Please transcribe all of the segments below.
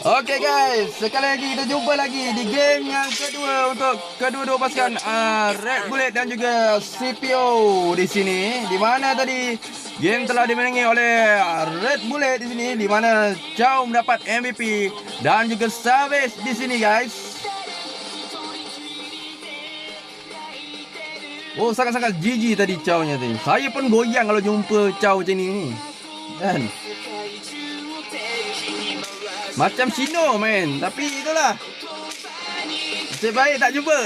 Okey guys, sekali lagi kita jumpa lagi di game yang kedua untuk kedua-dua pasukan Red Bullet dan juga CPO di sini. Di mana tadi game telah dimenangi oleh Red Bullet di sini, di mana Chow mendapat MVP dan juga Savage di sini guys. Oh, sangat-sangat GG tadi Chow-nya tadi. Saya pun goyang kalau jumpa Chow macam ni. Kan? Macam Shino men. Tapi itulah, nasib baik tak jumpa.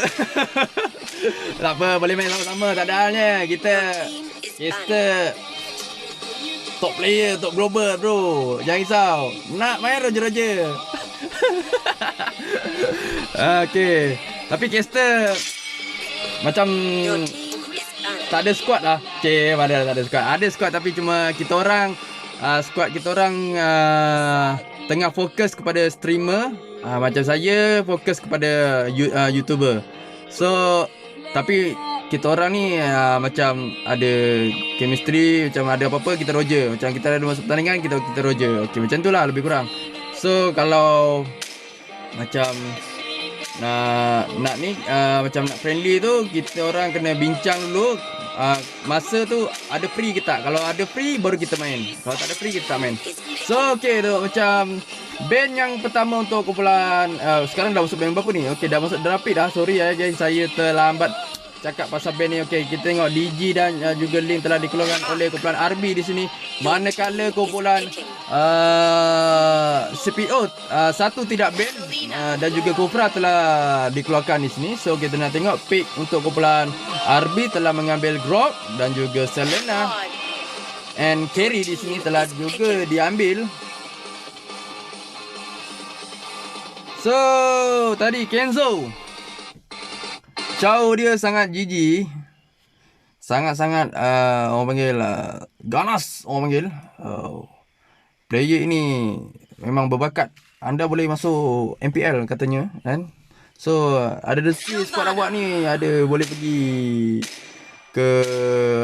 Tak apa, boleh main sama-sama. Tak ada halnya. Kita top player, top global bro. Jangan risau. Nak main roger-roger. Okay. Tapi caster macam tak ada squad lah. Tak ada squad. Ada squad tapi cuma kita orang squad kita orang tengah fokus kepada streamer. Macam saya fokus kepada YouTuber. So tapi kita orang ni macam ada chemistry, macam ada apa-apa kita roger. Macam kita ada masuk pertandingan kita roger. Okey, macam tu lah lebih kurang. So kalau macam nak ni macam nak friendly tu, kita orang kena bincang dulu masa tu ada free ke tak. Kalau ada free baru kita main. Kalau tak ada free kita tak main. So okey tu, macam band yang pertama untuk kumpulan sekarang dah masuk band berapa ni? Okey, dah masuk rapid dah. Sorry guys, saya terlambat cakap pasal band ni. Okey, kita tengok DG dan juga Link telah dikeluarkan oleh kumpulan RB di sini. Manakala kumpulan CPO satu tidak ban dan juga Kufra telah dikeluarkan di sini. So kita nak tengok pick untuk kumpulan RB telah mengambil Grok dan juga Selena, and Carry di sini telah juga diambil. So tadi Kenzo, Chow dia sangat GG. Sangat-sangat orang panggil ganas orang panggil. Player ini memang berbakat. Anda boleh masuk MPL katanya kan. So ada rezeki squad awak ni, ada boleh pergi ke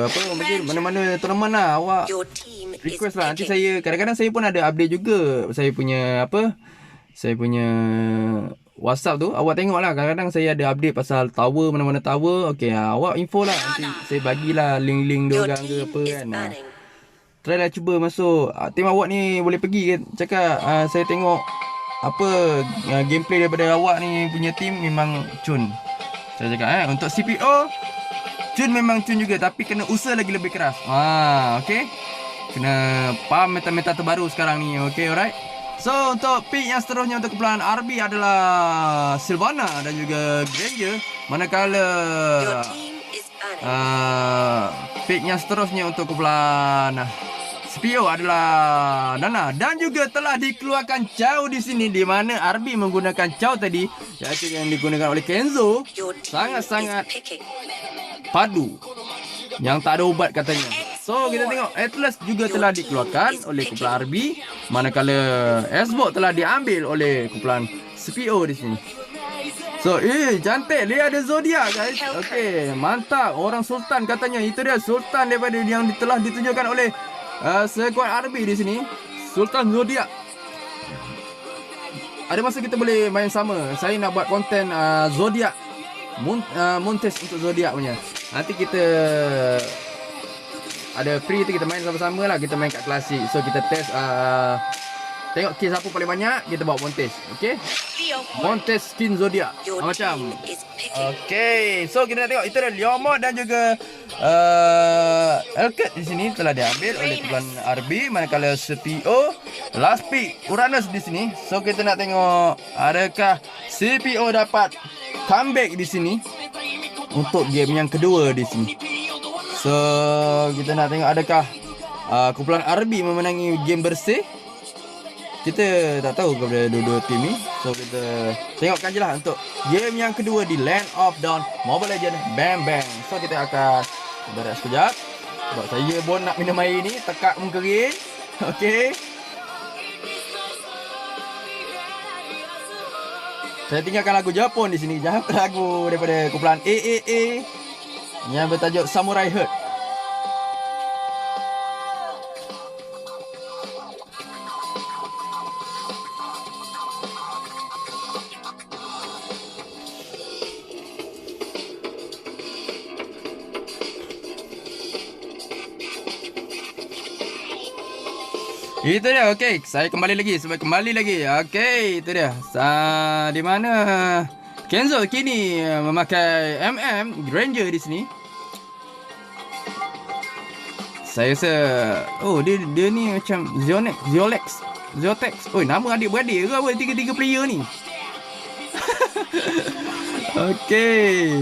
apa orang panggil mana-mana tournament lah. Awak request lah. Nanti saya kadang-kadang saya pun ada update juga. Saya punya WhatsApp tu, awak tengok lah. Kadang-kadang saya ada update pasal tower, mana-mana tower. Okay, awak info lah. Nanti saya bagilah link-link diorang ke apa kan. Try lah cuba masuk. Tim awak ni boleh pergi ke. Cakap saya tengok apa gameplay daripada awak ni punya tim memang cun. Saya cakap untuk CPO cun memang cun juga, tapi kena usaha lagi lebih keras. Okay, kena faham meta-meta terbaru sekarang ni. Okay, alright. So untuk pick yang seterusnya untuk kumpulan RB adalah Sylvana dan juga Granger. Manakala pick yang seterusnya untuk kumpulan CPO adalah Nana dan juga telah dikeluarkan Chow di sini, di mana RB menggunakan Chow tadi, iaitu yang digunakan oleh Kenzo. Sangat-sangat padu, yang tak ada ubat katanya. So kita tengok Atlas juga telah dikeluarkan oleh kumpulan RB, manakala Xbox telah diambil oleh kumpulan CPO di sini. So cantik, dia ada Zodiac guys. Okey, mantap. Orang Sultan katanya. Itu dia Sultan daripada yang telah ditunjukkan oleh sekuat RB di sini. Sultan Zodiac. Ada masa kita boleh main sama. Saya nak buat konten Zodiac Montes untuk Zodiac punya. Nanti kita ada free tu kita main sama-sama lah. Kita main kat klasik. So kita test tengok kill siapa paling banyak, kita bawa Montes. Okay, Montes skin Zodiac macam. Okay, so kita nak tengok. Itu dah Leomod dan juga Elkert di sini telah diambil oleh kumpulan RB, manakala CPO last pick Uranus di sini. So kita nak tengok adakah CPO dapat comeback di sini untuk game yang kedua di sini. So kita nak tengok adakah kumpulan RB memenangi game bersih. Kita tak tahu kepada dua-dua tim ni. So kita tengokkan je lah untuk game yang kedua di Land of Dawn Mobile Legends Bang Bang. So kita akan berehat sekejap sebab saya pun nak minum air ni, tekak mengkering. Okay, saya tinggalkan lagu Jepun di sini. Lagu daripada kumpulan AAA yang bertajuk Samurai Heart. Itu dia. Okey, saya kembali lagi. Okey, itu dia. Di mana Kenzo kini memakai Granger di sini. Saya rasa dia ni macam Zeotex. Nama adik-beradik ke apa tiga player ni? Okey.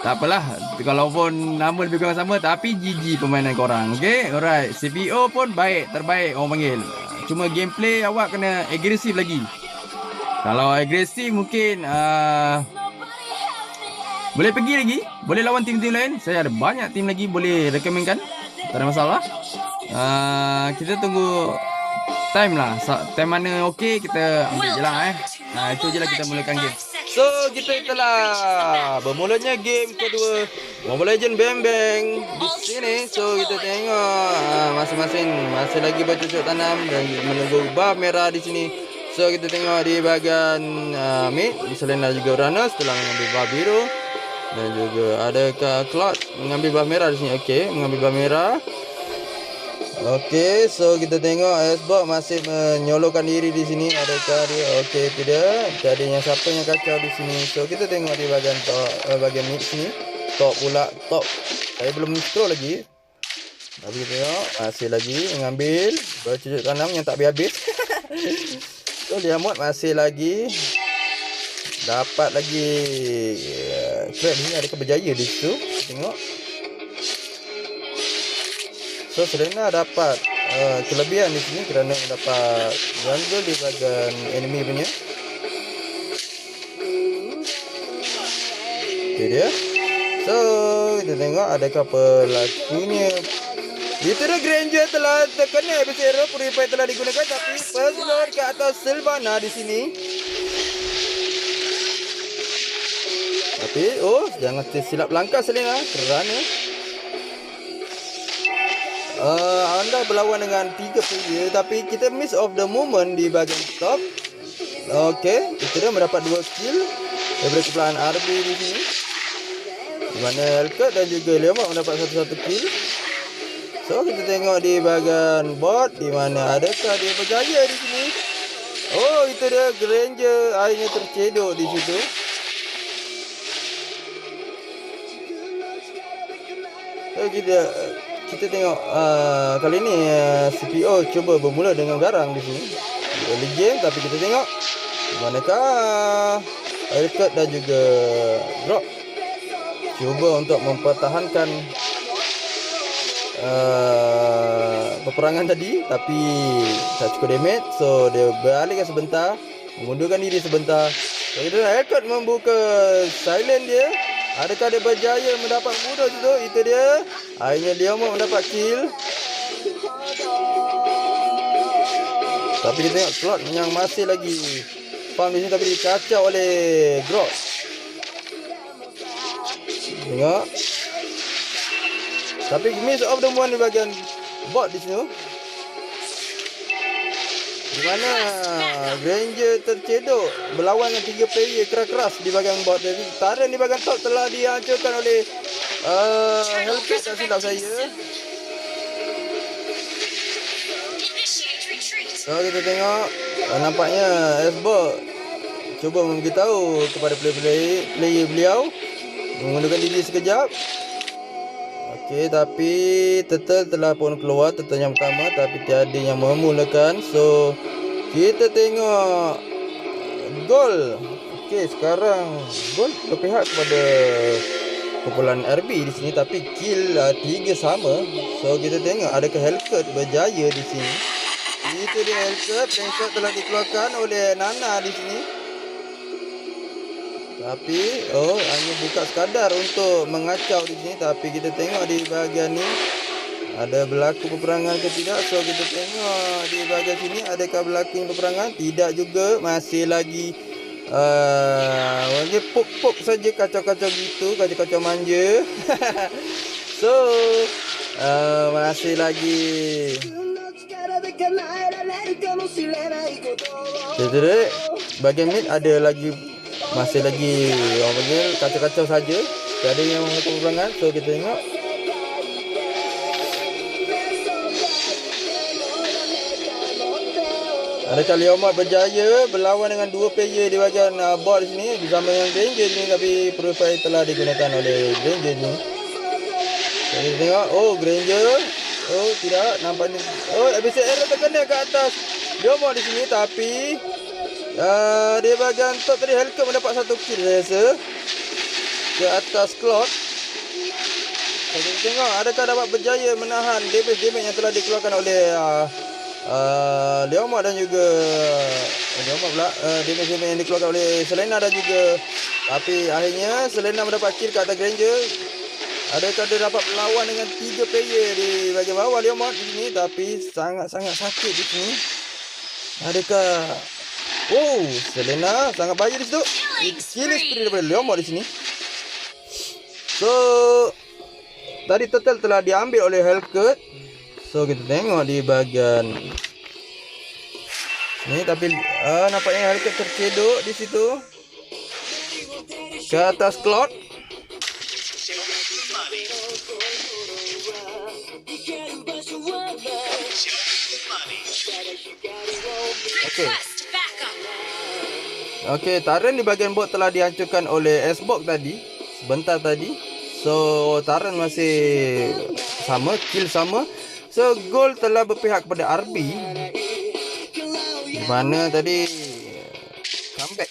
Tak apalah, kalau pun nama lebih kurang sama, tapi GG permainan korang. Okey, alright. CPO pun terbaik orang panggil. Cuma gameplay awak kena agresif lagi. Kalau agresif mungkin boleh pergi lagi, boleh lawan tim-tim lain. Saya ada banyak tim lagi boleh rekomenkan. Tak ada masalah. Kita tunggu time lah. Time mana okey kita ambil je lah itu je lah kita mulakan game. So kita telah bermulanya game kedua Mobile Legends Bang Bang di sini. So kita tengok masing-masing masih lagi bercucuk tanam dan menunggu buff merah di sini. So kita tengok di bahagian mid Selena juga Uranus telah mengambil buff biru. Dan juga adakah Cloud mengambil buff merah di sini. Okey, mengambil buff merah. Okey, so kita tengok Xbox masih menyolokkan diri di sini. Adakah dia? Okey, tidak. Tak ada yang siapa yang kacau di sini. So kita tengok di bahagian top, bahagian mid sini. Top pula, top. Saya belum scroll lagi. Tapi kita tengok masih lagi mengambil bercucuk tanam yang tak habis. So dia mod masih lagi dapat lagi crab ni. Adakah berjaya di situ? Tengok. So Selena dapat kelebihan di sini kerana mendapat jungle di bahagian enemy punya. Itu dia. So kita tengok adakah pelakunya. Itu dia, Granger telah terkena episode hero. Purify telah digunakan tapi first load ke atas Sylvana di sini. Tapi jangan silap langkah Selena kerana anda berlawan dengan 3 player tapi kita miss of the moment di bahagian top. Okey, itu dia mendapat 2 skill daripada kepulauan RB di sini. Di mana Hellcat dan juga Leomord mendapat satu kill. So kita tengok di bahagian bot di mana adakah dia berjaya di sini. Oh, itu dia Granger akhirnya tercedok di situ. So kita tengok kali ni CPO cuba bermula dengan garang di sini early game, tapi kita tengok manakah Hellcat dan juga Drop cuba untuk mempertahankan peperangan tadi tapi tak cukup damage. So dia beralihkan sebentar, mengundurkan diri sebentar. So kita Hellcat membuka silent dia. Adakah dia berjaya mendapat mudah situ? Itu dia. Akhirnya Leomord mendapat kill. Tapi kita tengok Cloud yang masih lagi farm di sini tapi dikacau oleh Grok. Tengok. Tapi miss of the one di bahagian bot di sini. Di mana Granger tercedok berlawan dengan 3 player keras-keras di bahagian bot. Jadi taran di bahagian top telah dihancurkan oleh Hellcat tak silap saya. So kita tengok nampaknya Xbox cuba memberitahu kepada player beliau mengundurkan diri sekejap. Okey, tapi Turtle telah pun keluar, Turtle yang pertama tapi tiada yang memulakan. So kita tengok gol. Okey, sekarang gol berpihak kepada kumpulan RB di sini tapi kill 3 sama. So kita tengok adakah Hellcat berjaya di sini. Itu dia Hellcat telah dikeluarkan oleh Nana di sini. Tapi hanya buka sekadar untuk mengacau di sini. Tapi kita tengok di bahagian ni ada berlaku peperangan ke tidak. So kita tengok di bahagian sini adakah berlaku peperangan. Tidak juga, masih lagi pok saja, kacau-kacau gitu, kacau-kacau manja. So masih lagi jadi bahagian mid ada lagi, masih lagi orang panggil kacau-kacau saja. Tak ada yang melakukan peperangan. So kita tengok Adakah Leomord berjaya berlawan dengan 2 player di bahagian board di sini bersama dengan Granger ni, tapi profile telah digunakan oleh Granger ni. Kita tengok, oh Granger, oh tidak, nampaknya, oh ABC Arrow terkena ke atas Leomord di sini, tapi di bahagian top tadi Hellcat mendapat 1 kill saya rasa ke atas Cloud. Kita tengok adakah dapat berjaya menahan damage yang telah dikeluarkan oleh Leomord dan juga Leomord pula, damage yang dikeluarkan oleh Selena dan juga, tapi akhirnya Selena mendapat kill ke atas Granger. Adakah dia dapat berlawan dengan 3 player di bahagian bawah Leomord di sini, tapi sangat-sangat sakit di sini. Adakah, oh Selena sangat bahaya di situ. Killing spree daripada Leomord di sini. So tadi total telah diambil oleh Hellcat. So kita tengok di bahagian ni, tapi nampaknya Hellcat tercedok di situ ke atas Cloud. Okey, Taren di bahagian bot telah dihancurkan oleh Xbox tadi, sebentar tadi. So Taren masih sama, kill sama. So gol telah berpihak kepada RB, di mana tadi comeback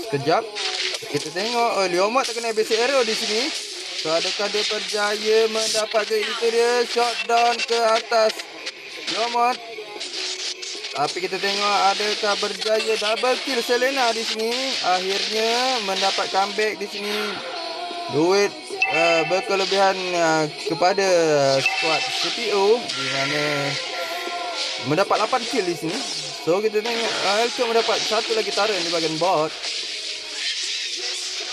sekejap. Kita tengok Leomord terkena basic arrow di sini. So adakah dia berjaya mendapatkan itu dia shutdown ke atas Leomord. Tapi kita tengok adakah berjaya double kill Selena di sini. Akhirnya mendapat comeback di sini. Duit berkelebihan kepada squad CPO, di mana mendapat 8 kill di sini. So kita tengok Hellcat mendapat satu lagi Taren di bahagian bot.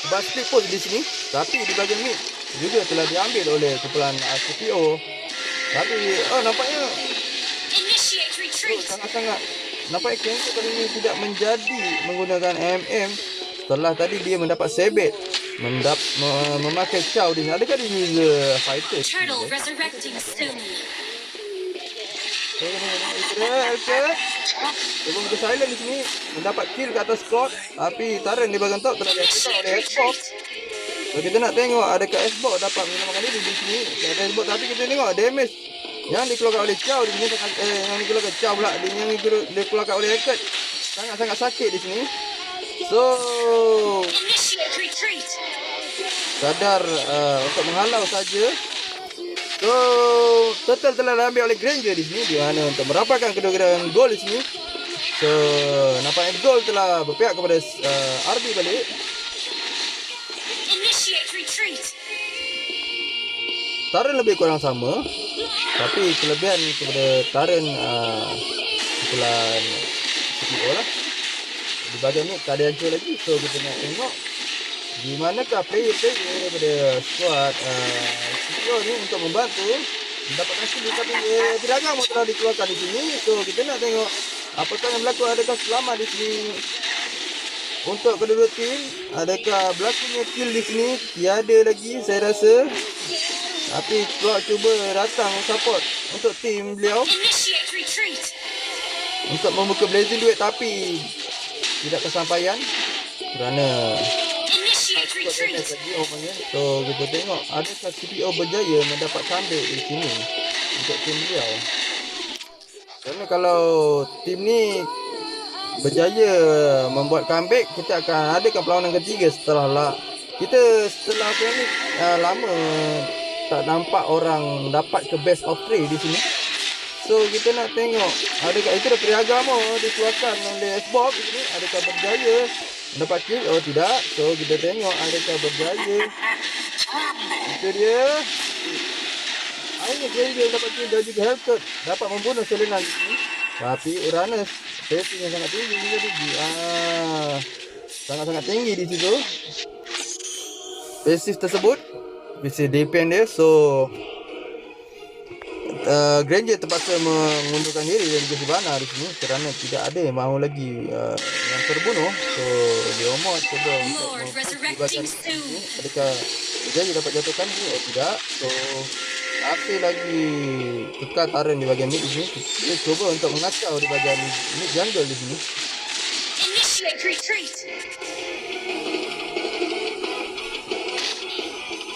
Sebab split post di sini, tapi di bahagian mid juga telah diambil oleh kumpulan CPO. Tapi nampaknya sangat-sangat nampaknya Kenzo kali ini tidak menjadi menggunakan MM setelah tadi dia mendapat sebet memakai Chow di sini. Adakah dia user fighter? Sebelum ke silent di sini mendapat kill ke atas Cloud, tapi Taren di bahagian top telah dihancurkan oleh Xbox. So kita nak tengok adakah Xbox dapat menyelamatkan diri di sini. Ada Xbox, tapi kita tengok damage yang dikeluarkan oleh Chow di sini yang dikeluarkan Chow pula, yang dikeluarkan oleh Hellcat sangat-sangat sakit di sini. So kadar untuk menghalau saja. So total telah diambil oleh Granger di sini, di mana untuk merapatkan kedua-dua gol di sini. So nampaknya gol telah berpihak kepada RB balik. Taren lebih kurang sama, tapi kelebihan kepada Taren kumpulan CPO lah. Di bahagian ni tak ada hancur lagi. So kita nak tengok di manakah player-player daripada squad CPO ni untuk membantu mendapatkan skill, tapi tidak mau telah dikeluarkan di sini. So kita nak tengok apakah yang berlaku. Adakah selamat di sini untuk kedua-dua tim? Adakah berlakunya kill di sini? Tiada lagi saya rasa. Tapi Cloud cuba datang support untuk tim beliau untuk membuka blazing duit, tapi tidak kesampaian kerana so kita tengok adakah CPO berjaya mendapat comeback di sini untuk tim beliau. Kerana kalau tim ni berjaya membuat comeback, kita akan adakan perlawanan ketiga setelah apa ni lama tak nampak orang dapat ke best of 3 di sini. So kita nak tengok adakah itu dah Priagamo dikeluarkan oleh Xbox di sini, adakah berjaya mendapat kill? Oh tidak. So kita tengok adakah berjaya. Itu dia. Akhirnya Granger dapat kill dan juga Hellcat dapat membunuh Selena di sini. Tapi Uranus rating yang sangat tinggi juga tinggi. Sangat-sangat tinggi di situ. Passive tersebut bisa depend dia. So Granger terpaksa mengundurkan diri dan juga Sivana di sini kerana tidak ada yang mahu lagi yang terbunuh. So Leomord cuba untuk bagian ini. Adakah berjaya dapat jatuhkan dia? Oh tidak. So masih lagi kekal Taren di bagian mid di sini. Kita coba untuk mengacau di bagian mid jungle di sini. Initiate retreat.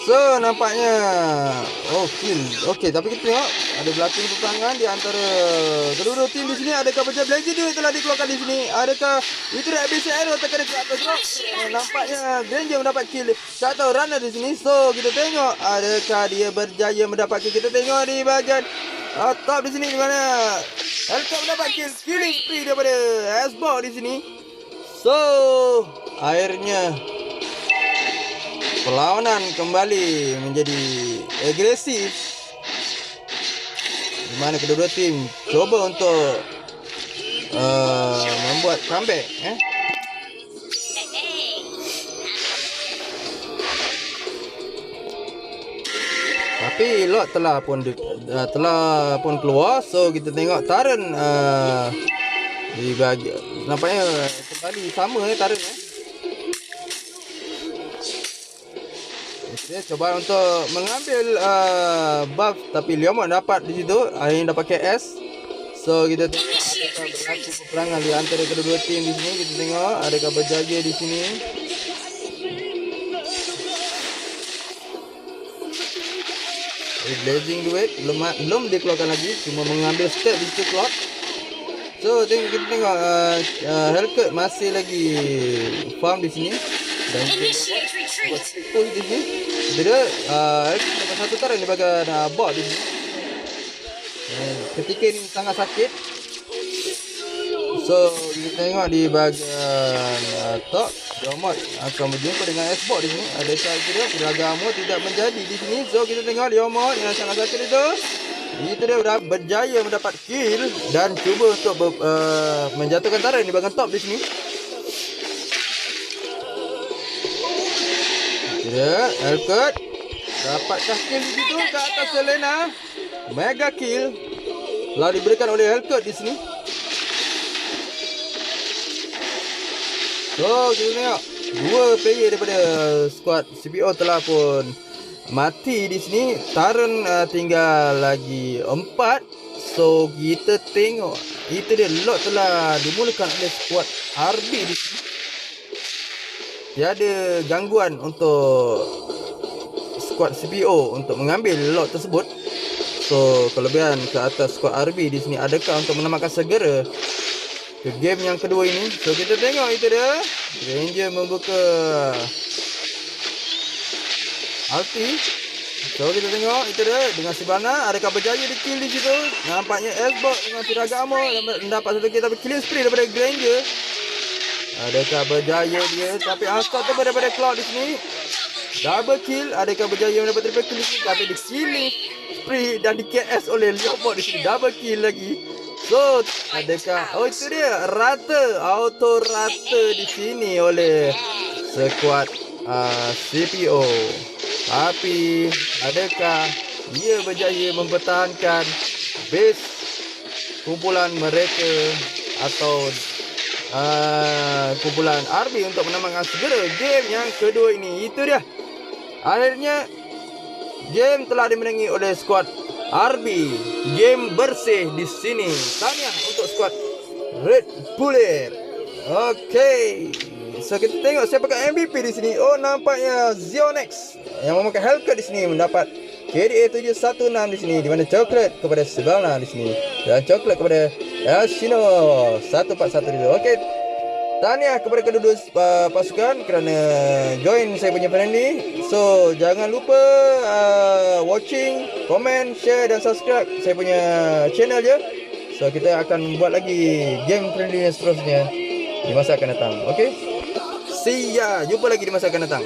So nampaknya kill. Okey, tapi kita tengok ada berlaku perperangan di antara kedua-dua tim di sini. Adakah pecah Blazer dia telah dikeluarkan di sini? Adakah itu dah habis arrow tekan ke atas drop? Nampaknya Granger mendapat kill. Tak tahu runner di sini. So kita tengok adakah dia berjaya mendapat kill. Kita tengok di bahagian top di sini di mana Elka mendapat kill. Killing spree daripada Asbok di sini. So akhirnya perlawanan kembali menjadi agresif, di mana kedua-dua tim coba untuk membuat comeback. Tapi lot telah pun keluar. So kita tengok Taren di bahagian nampaknya kembali sama Taren Dia coba untuk mengambil buff, tapi Leomord dapat di situ. Akhirnya dapat KS. So kita tengok adakah berlaku peperangan di antara kedua-dua tim di sini. Kita tengok adakah berjaya di sini. Blazing duit belum dikeluarkan lagi, cuma mengambil step di situ clock. So kita tengok Hellcat masih lagi farm di sini dan Initiate retreat. push di sini. Dia dapat satu Taren di bahagian bot di sini. Ketika ini sangat sakit. So kita tengok di bahagian top, Leomord akan berjumpa dengan Xbox di sini. Adakah dia beragama tidak menjadi di sini. So kita tengok Leomord yang sangat sakit itu. Itu dia sudah berjaya mendapat kill dan cuba untuk menjatuhkan Taren di bahagian top di sini. Dia Elkut dapatkah kill di situ ke atas Selena. Mega kill telah diberikan oleh Elkut di sini. So kita tengok dua player daripada squad CPO telah pun mati di sini. Taren tinggal lagi 4. So kita tengok itu dia lot telah dimulakan oleh squad RB di sini. Tiada gangguan untuk squad CPO untuk mengambil lot tersebut. So kelebihan ke atas squad RB di sini adakah untuk menamatkan segera ke game yang kedua ini. So kita tengok itu dia Ranger membuka ulti. So kita tengok itu dia dengan Sivana adakah berjaya di kill di situ. Nampaknya Xbox dengan Tiraga Amor mendapat satu kill, tapi killing spree daripada Granger. Adakah berjaya dia, tapi Ascot tu daripada Cloud di sini. Double kill. Adakah berjaya mendapat triple kill di sini, tapi di killing spree dan di KS oleh Leopard di sini. Double kill lagi. So adakah itu dia rata, auto rata di sini oleh sekuat CPO. Tapi adakah dia berjaya mempertahankan base kumpulan mereka atau kumpulan RB untuk menamatkan segera game yang kedua ini. Itu dia. Akhirnya game telah dimenangi oleh skuad RB. Game bersih di sini. Tahniah untuk skuad Red Bullet. Okey. So kita tengok siapakah MVP di sini. Oh, nampaknya Zionex yang memakai Hellcat di sini mendapat KDA 716 di sini, di mana coklat kepada Sivana di sini dan coklat kepada Elshino 141 di situ. Okey. Tahniah kepada kedua-dua pasukan kerana join saya punya friendly. So jangan lupa watching, komen, share dan subscribe saya punya channel je. So kita akan buat lagi game friendly yang seterusnya di masa akan datang. Okey. See ya. Jumpa lagi di masa akan datang.